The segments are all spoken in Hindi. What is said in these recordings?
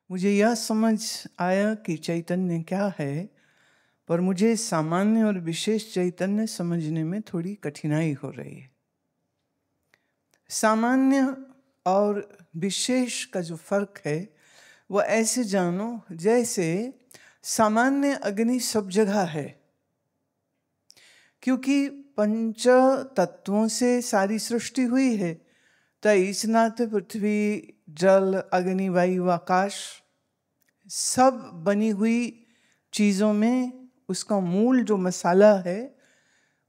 मुझे यह समझ आया कि चैतन्य क्या है, पर मुझे सामान्य और विशेष चैतन्य समझने में थोड़ी कठिनाई हो रही है। सामान्य और विशेष का जो फर्क है वो ऐसे जानो जैसे सामान्य अग्नि सब जगह है, क्योंकि पंच तत्वों से सारी सृष्टि हुई है। तो इस नाते पृथ्वी, जल, अग्नि, वायु, आकाश सब बनी हुई चीज़ों में उसका मूल जो मसाला है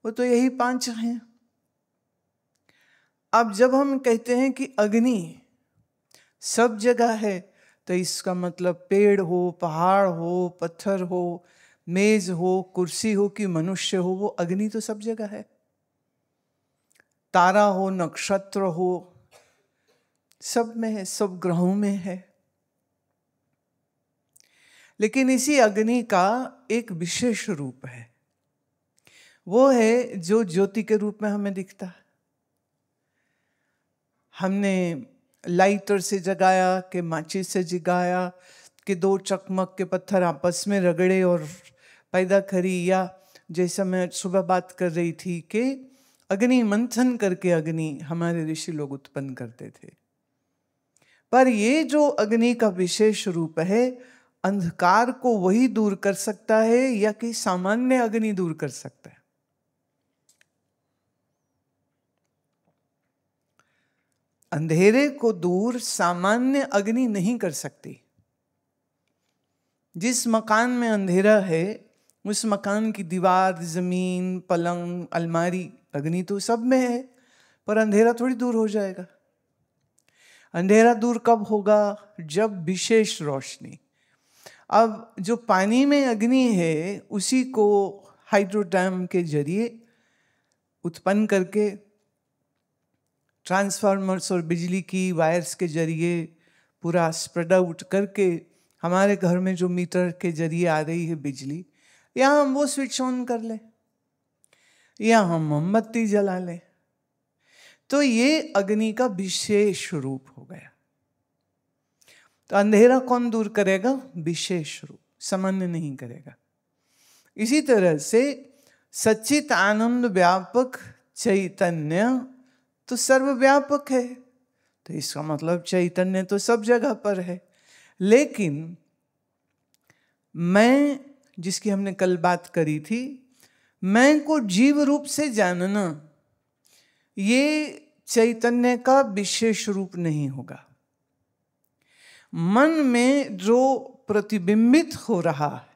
वो तो यही पांच हैं। अब जब हम कहते हैं कि अग्नि सब जगह है, तो इसका मतलब पेड़ हो, पहाड़ हो, पत्थर हो, मेज हो, कुर्सी हो कि मनुष्य हो, वो अग्नि तो सब जगह है। तारा हो, नक्षत्र हो, सब में है, सब ग्रहों में है। लेकिन इसी अग्नि का एक विशेष रूप है, वो है जो ज्योति के रूप में हमें दिखता है। हमने लाइटर से जगाया कि माचिस से जगाया कि दो चकमक के पत्थर आपस में रगड़े और पैदा करी, या जैसा मैं सुबह बात कर रही थी कि अग्नि मंथन करके अग्नि हमारे ऋषि लोग उत्पन्न करते थे। पर ये जो अग्नि का विशेष रूप है, अंधकार को वही दूर कर सकता है या कि सामान्य अग्नि दूर कर सकता है? अंधेरे को दूर सामान्य अग्नि नहीं कर सकती। जिस मकान में अंधेरा है उस मकान की दीवार, जमीन, पलंग, अलमारी, अग्नि तो सब में है, पर अंधेरा थोड़ी दूर हो जाएगा। अंधेरा दूर कब होगा? जब विशेष रोशनी। अब जो पानी में अग्नि है उसी को हाइड्रो डैम के जरिए उत्पन्न करके ट्रांसफार्मर्स और बिजली की वायर्स के जरिए पूरा स्प्रेड आउट करके हमारे घर में जो मीटर के जरिए आ रही है बिजली, या हम वो स्विच ऑन कर लें या हम मोमबत्ती जला लें। तो ये अग्नि का विशेष रूप हो गया। तो अंधेरा कौन दूर करेगा? विशेष रूप, सामान्य नहीं करेगा। इसी तरह से सच्चित आनंद व्यापक चैतन्य तो सर्वव्यापक है, तो इसका मतलब चैतन्य तो सब जगह पर है। लेकिन मैं, जिसकी हमने कल बात करी थी, मैं को जीव रूप से जानना, ये चैतन्य का विशेष रूप नहीं होगा। मन में जो प्रतिबिंबित हो रहा है,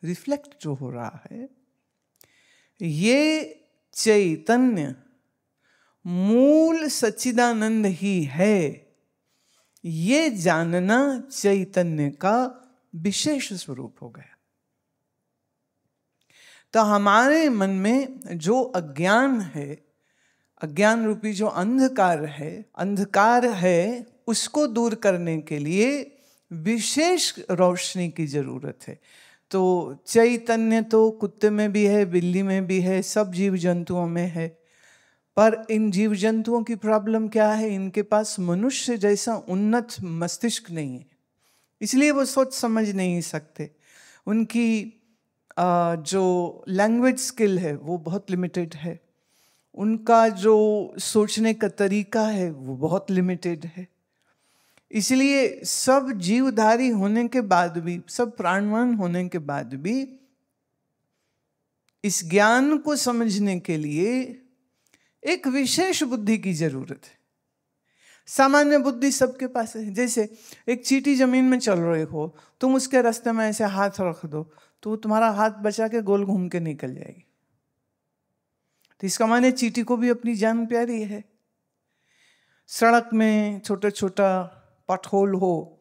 रिफ्लेक्ट जो हो रहा है, ये चैतन्य मूल सच्चिदानंद ही है। ये जानना चैतन्य का विशेष स्वरूप हो गया। तो हमारे मन में जो अज्ञान है, अज्ञान रूपी जो अंधकार है, उसको दूर करने के लिए विशेष रोशनी की जरूरत है। तो चैतन्य तो कुत्ते में भी है, बिल्ली में भी है, सब जीव जंतुओं में है। पर इन जीव जंतुओं की प्रॉब्लम क्या है? इनके पास मनुष्य जैसा उन्नत मस्तिष्क नहीं है, इसलिए वो सोच समझ नहीं सकते। उनकी जो लैंग्वेज स्किल है वो बहुत लिमिटेड है, उनका जो सोचने का तरीका है वो बहुत लिमिटेड है। इसलिए सब जीवधारी होने के बाद भी, सब प्राणवान होने के बाद भी, इस ज्ञान को समझने के लिए एक विशेष बुद्धि की जरूरत है। सामान्य बुद्धि सबके पास है। जैसे एक चींटी जमीन में चल रहे हो, तुम उसके रास्ते में ऐसे हाथ रख दो तो वो तुम्हारा हाथ बचा के गोल घूम के निकल जाएगी। तो इसका माने चींटी को भी अपनी जान प्यारी है। सड़क में छोटा छोटा पटहोल हो,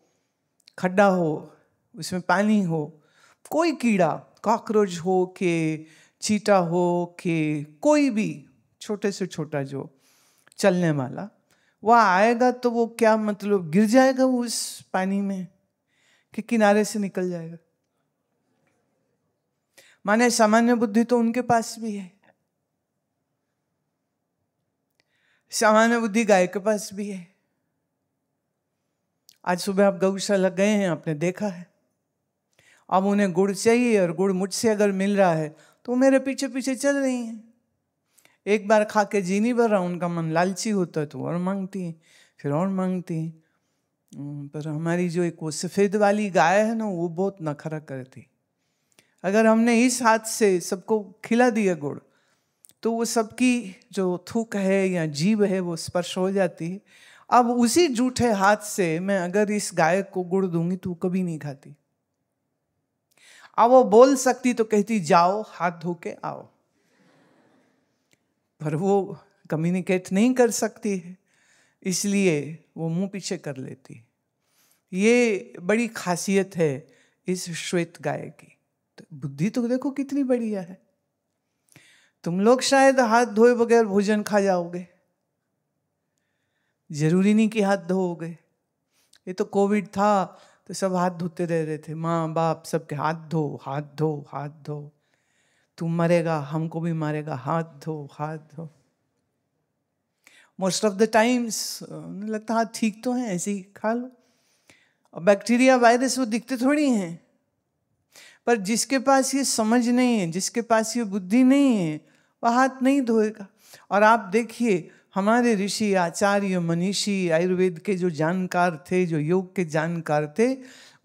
खड्डा हो, उसमें पानी हो, कोई कीड़ा, कॉकरोच हो कि चीटा हो कि कोई भी छोटे से छोटा जो चलने वाला, वह आएगा तो वो क्या मतलब गिर जाएगा उस पानी में कि किनारे से निकल जाएगा? माने सामान्य बुद्धि तो उनके पास भी है, सामान्य बुद्धि गाय के पास भी है, आज सुबह आप गौशाला गए हैं, आपने देखा है, अब उन्हें गुड़ चाहिए और गुड़ मुझसे अगर मिल रहा है तो मेरे पीछे पीछे चल रही हैं। एक बार खा के जी नहीं भर रहा, उनका मन लालची होता है तो और मांगती हैं, फिर और मांगती हैं। पर हमारी जो एक वो सफ़ेद वाली गाय है ना, वो बहुत नखरा करती। अगर हमने इस हाथ से सबको खिला दिया गुड़ तो वो सबकी जो थूक है या जीभ है वो स्पर्श हो जाती है। अब उसी जूठे हाथ से मैं अगर इस गाय को गुड़ दूंगी तो कभी नहीं खाती। अब वो बोल सकती तो कहती जाओ हाथ धो के आओ, पर वो कम्युनिकेट नहीं कर सकती है, इसलिए वो मुंह पीछे कर लेती। ये बड़ी खासियत है इस श्वेत गाय की। तो बुद्धि तो देखो कितनी बढ़िया है। तुम लोग शायद हाथ धोए बगैर भोजन खा जाओगे, जरूरी नहीं कि हाथ धोओगे। ये तो कोविड था तो सब हाथ धोते रह रहे थे, माँ बाप सबके हाथ धो हाथ धो हाथ धो, तू मरेगा हमको भी मारेगा, हाथ धो हाथ धो। मोस्ट ऑफ द टाइम्स लगता हाथ ठीक तो है, ऐसे ही खा लो। और बैक्टीरिया वायरस वो दिखते थोड़ी हैं, पर जिसके पास ये समझ नहीं है, जिसके पास ये बुद्धि नहीं है, वह हाथ नहीं धोएगा। और आप देखिए हमारे ऋषि आचार्य मनीषी आयुर्वेद के जो जानकार थे, जो योग के जानकार थे,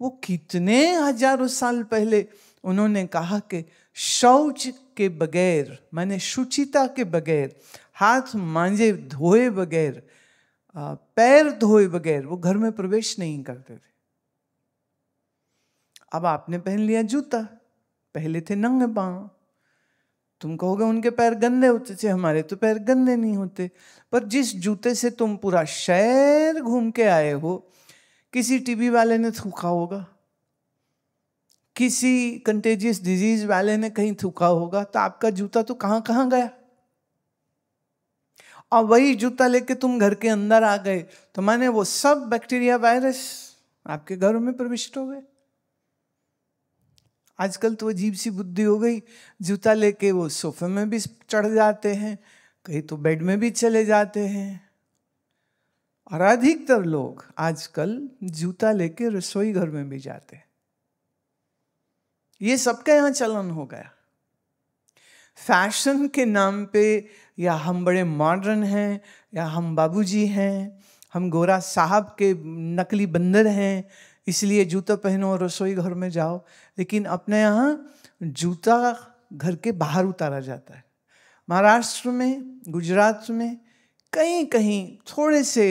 वो कितने हजारों साल पहले उन्होंने कहा कि शौच के बगैर, माने शुचिता के बगैर, हाथ मांजे धोए बगैर, पैर धोए बगैर वो घर में प्रवेश नहीं करते थे। अब आपने पहन लिया जूता, पहले थे नंगे पांव। तुम कहोगे उनके पैर गंदे होते थे, हमारे तो पैर गंदे नहीं होते। पर जिस जूते से तुम पूरा शहर घूम के आए हो, किसी टीबी वाले ने थूका होगा, किसी कंटेजियस डिजीज वाले ने कहीं थूका होगा, तो आपका जूता तो कहां कहां गया। और वही जूता लेके तुम घर के अंदर आ गए तो माने वो सब बैक्टीरिया वायरस आपके घर में प्रविष्ट हो गए। आजकल तो अजीब सी बुद्धि हो गई, जूता लेके वो सोफे में भी चढ़ जाते हैं, कहीं तो बेड में भी चले जाते हैं। और अधिकतर लोग आजकल जूता लेके रसोई घर में भी जाते हैं। ये सबका यहाँ चलन हो गया। फैशन के नाम पे, या हम बड़े मॉडर्न हैं, या हम बाबूजी हैं, हम गोरा साहब के नकली बंदर हैं, इसलिए जूता पहनो और रसोई घर में जाओ। लेकिन अपने यहाँ जूता घर के बाहर उतारा जाता है। महाराष्ट्र में, गुजरात में, कहीं कहीं थोड़े से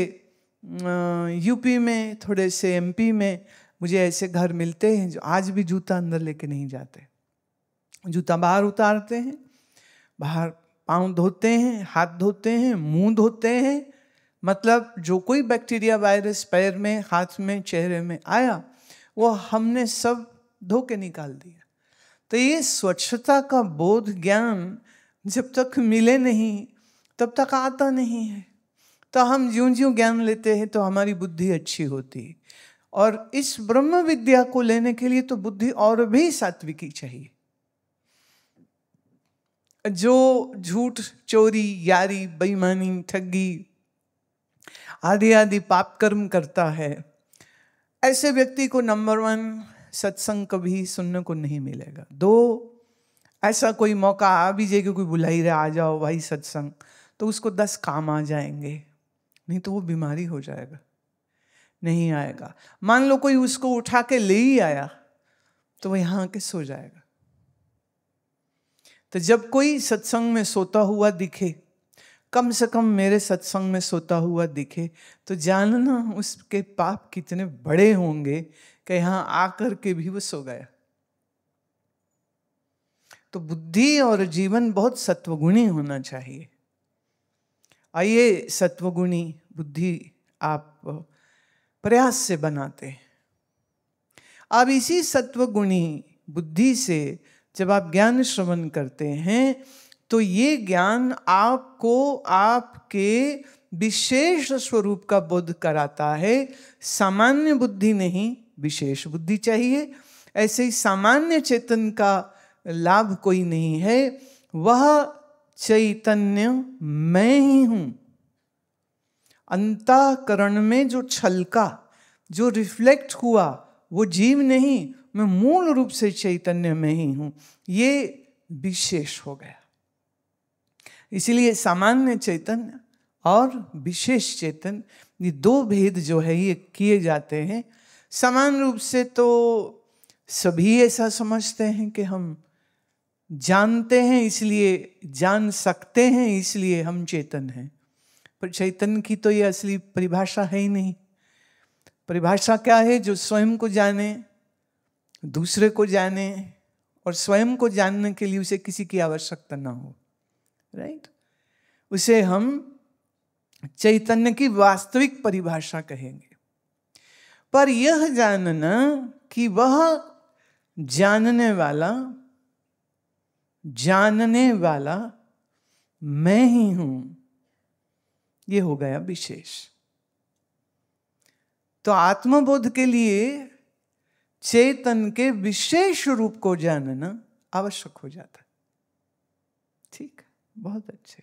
यूपी में, थोड़े से एमपी में मुझे ऐसे घर मिलते हैं जो आज भी जूता अंदर लेके नहीं जाते, जूता बाहर उतारते हैं, बाहर पाँव धोते हैं, हाथ धोते हैं, मुंह धोते हैं। मतलब जो कोई बैक्टीरिया वायरस पैर में, हाथ में, चेहरे में आया वो हमने सब धो के निकाल दिया। तो ये स्वच्छता का बोध ज्ञान जब तक मिले नहीं तब तक आता नहीं है। तो हम ज्यों ज्यों ज्ञान लेते हैं तो हमारी बुद्धि अच्छी होती है। और इस ब्रह्म विद्या को लेने के लिए तो बुद्धि और भी सात्विकी चाहिए। जो झूठ, चोरी, यारी, बेईमानी, ठगी आदि आदि पाप कर्म करता है, ऐसे व्यक्ति को नंबर 1 सत्संग कभी सुनने को नहीं मिलेगा। 2 ऐसा कोई मौका आ भी जाए कि कोई बुला ही रहा, आ जाओ भाई सत्संग, तो उसको 10 काम आ जाएंगे, नहीं तो वो बीमारी हो जाएगा, नहीं आएगा। मान लो कोई उसको उठा के ले ही आया तो वो यहाँ आके सो जाएगा। तो जब कोई सत्संग में सोता हुआ दिखे, कम से कम मेरे सत्संग में सोता हुआ दिखे, तो जानना उसके पाप कितने बड़े होंगे कि यहाँ आकर के भी वो सो गया। तो बुद्धि और जीवन बहुत सत्वगुणी होना चाहिए। आइए सत्वगुणी बुद्धि आप प्रयास से बनाते हैं। अब इसी सत्वगुणी बुद्धि से जब आप ज्ञान श्रवण करते हैं तो ये ज्ञान आपको आपके विशेष स्वरूप का बोध कराता है। सामान्य बुद्धि नहीं, विशेष बुद्धि चाहिए। ऐसे ही सामान्य चेतन का लाभ कोई नहीं है, वह चैतन्य मैं ही हूं। अंतःकरण में जो छलका, जो रिफ्लेक्ट हुआ वो जीव नहीं, मैं मूल रूप से चैतन्य में ही हूं, ये विशेष हो गया। इसलिए सामान्य चैतन्य और विशेष चेतन, ये दो भेद जो है ये किए जाते हैं। समान रूप से तो सभी ऐसा समझते हैं कि हम जानते हैं इसलिए, जान सकते हैं इसलिए हम चेतन हैं, पर चैतन्य की तो ये असली परिभाषा है ही नहीं। परिभाषा क्या है? जो स्वयं को जाने, दूसरे को जाने, और स्वयं को जानने के लिए उसे किसी की आवश्यकता ना हो, राइट? उसे हम चैतन्य की वास्तविक परिभाषा कहेंगे। पर यह जानना कि वह जानने वाला मैं ही हूं, ये हो गया विशेष। तो आत्मबोध के लिए चेतन के विशेष रूप को जानना आवश्यक हो जाता है। ठीक, बहुत अच्छे।